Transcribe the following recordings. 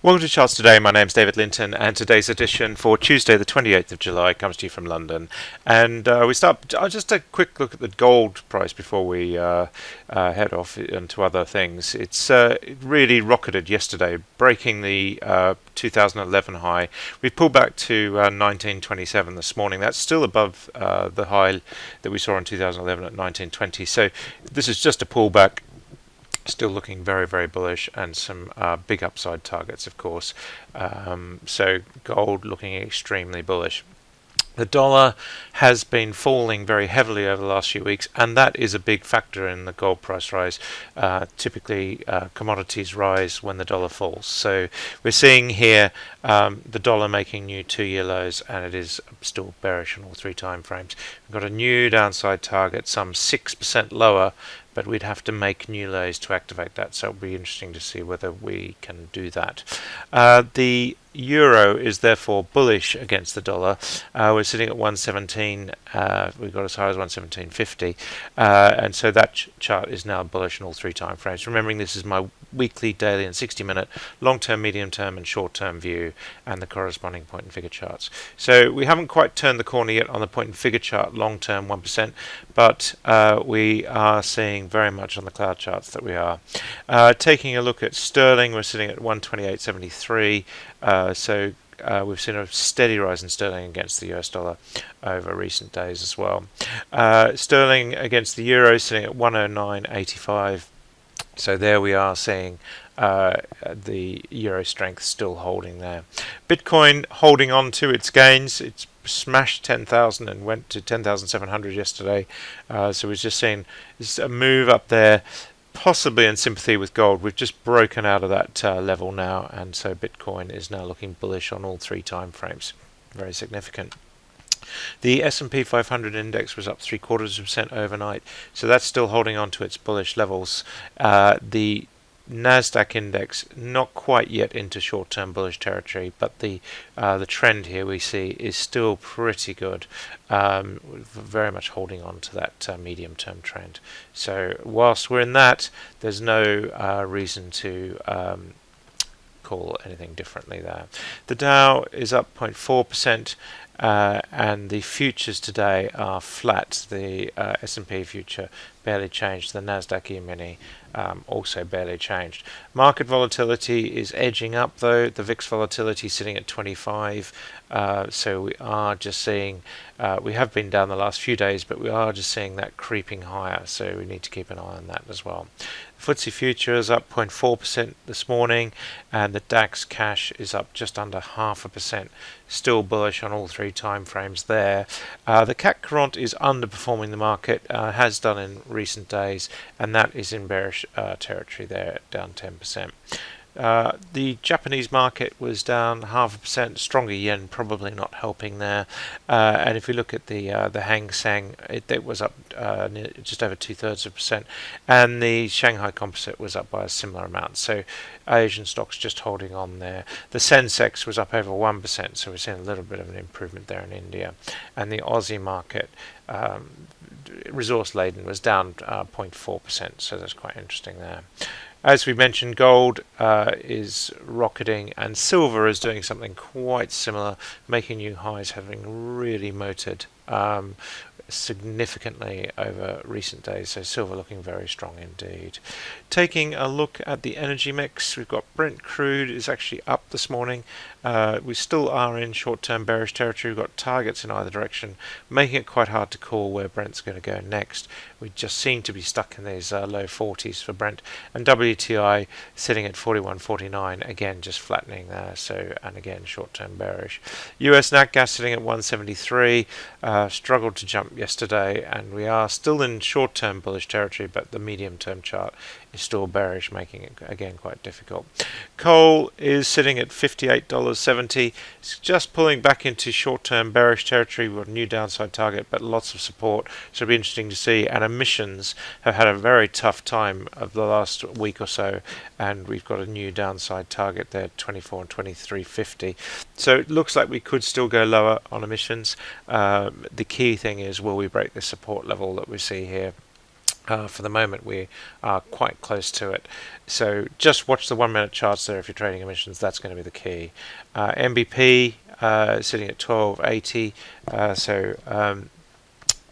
Welcome to Charts Today. My name's David Linton, and today's edition for Tuesday, the 28th of July, comes to you from London. And we start. I'll just take a quick look at the gold price before we head off into other things. It really rocketed yesterday, breaking the 2011 high. We pulled back to 1927 this morning. That's still above the high that we saw in 2011 at 1920. So this is just a pullback. Still looking very, very bullish, and some big upside targets, of course. So gold looking extremely bullish. The dollar has been falling very heavily over the last few weeks, and that is a big factor in the gold price rise. Typically, commodities rise when the dollar falls. So we're seeing here the dollar making new 2-year lows, and it is still bearish on all three time frames. We've got a new downside target, some 6% lower, but we'd have to make new lows to activate that, so it'll be interesting to see whether we can do that. The euro is therefore bullish against the dollar. We're sitting at 117. We've got as high as 117.50, and so that chart is now bullish in all three time frames. Remembering this is my weekly, daily, and 60-minute long-term, medium-term, and short-term view, and the corresponding point and figure charts. So we haven't quite turned the corner yet on the point and figure chart, long-term 1%, but we are seeing very much on the cloud charts that we are. Taking a look at sterling, we're sitting at 128.73. So we've seen a steady rise in sterling against the US dollar over recent days as well. Sterling against the euro sitting at 109.85. So there we are seeing the euro strength still holding there. Bitcoin holding on to its gains. It's smashed 10,000 and went to 10,700 yesterday. So we're just seeing a move up there, possibly in sympathy with gold. We've just broken out of that level now, and so Bitcoin is now looking bullish on all three time frames. Very significant. The S&P 500 index was up 0.75% overnight, so that's still holding on to its bullish levels. The Nasdaq index not quite yet into short-term bullish territory, but the trend here we see is still pretty good, very much holding on to that medium-term trend. So whilst we're in that, there's no reason to call anything differently there. The Dow is up 0.4%. And the futures today are flat. The S&P future barely changed. The Nasdaq E-mini also barely changed. Market volatility is edging up, though. The VIX volatility sitting at 25. So we are just seeing, we have been down the last few days, but we are just seeing that creeping higher. So we need to keep an eye on that as well. The FTSE future is up 0.4% this morning, and the DAX cash is up just under 0.5%. Still bullish on all three time frames there. The CAC Quarante is underperforming the market, has done in recent days, and that is in bearish territory there, down 10%. The Japanese market was down 0.5%. Stronger yen probably not helping there. And if we look at the Hang Seng, it was up just over 0.2%, and the Shanghai Composite was up by a similar amount. So Asian stocks just holding on there. The Sensex was up over 1%, so we're seeing a little bit of an improvement there in India. And the Aussie market, resource laden, was down 0.4%, so that's quite interesting there. As we mentioned, gold is rocketing, and silver is doing something quite similar, making new highs, having really motored significantly over recent days. So silver looking very strong indeed. Taking a look at the energy mix, we've got Brent crude is actually up this morning. We still are in short-term bearish territory. We've got targets in either direction, making it quite hard to call where Brent's going to go next. We just seem to be stuck in these low 40s for Brent, and WTI sitting at 41.49, again just flattening there. So, and again short-term bearish. US nat gas sitting at 173, struggled to jump yesterday, and we are still in short-term bullish territory, but the medium-term chart is still bearish, making it again quite difficult. Coal is sitting at $58.70. It's just pulling back into short-term bearish territory. We've got a new downside target, but lots of support, so it'll be interesting to see. And emissions have had a very tough time of the last week or so, and we've got a new downside target there, 24 and 23.50. So it looks like we could still go lower on emissions. The key thing is, will we break the support level that we see here? For the moment, we are quite close to it. So just watch the 1 minute charts there if you're trading emissions. That's going to be the key. MBP sitting at 1280.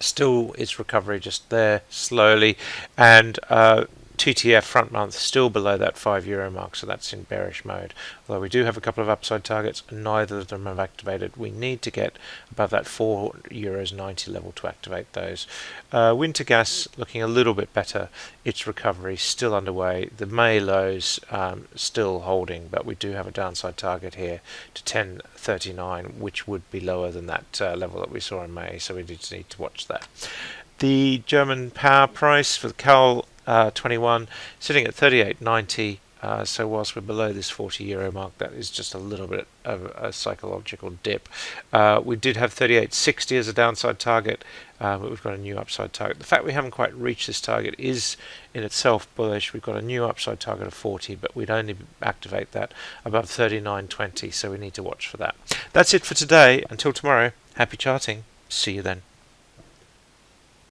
Still its recovery just there slowly, and TTF front month still below that €5 mark, so that's in bearish mode. Although we do have a couple of upside targets, neither of them have activated. We need to get above that €4.90 level to activate those. Winter gas looking a little bit better. Its recovery still underway. The May lows still holding, but we do have a downside target here to 10.39, which would be lower than that level that we saw in May, so we just need to watch that. The German power price for the Cal 21 sitting at 38.90. So whilst we're below this €40 mark, that is just a little bit of a psychological dip. We did have 38.60 as a downside target, but we've got a new upside target. The fact we haven't quite reached this target is in itself bullish. We've got a new upside target of 40, but we'd only activate that above 39.20, so we need to watch for that. That's it for today. Until tomorrow, happy charting. See you then.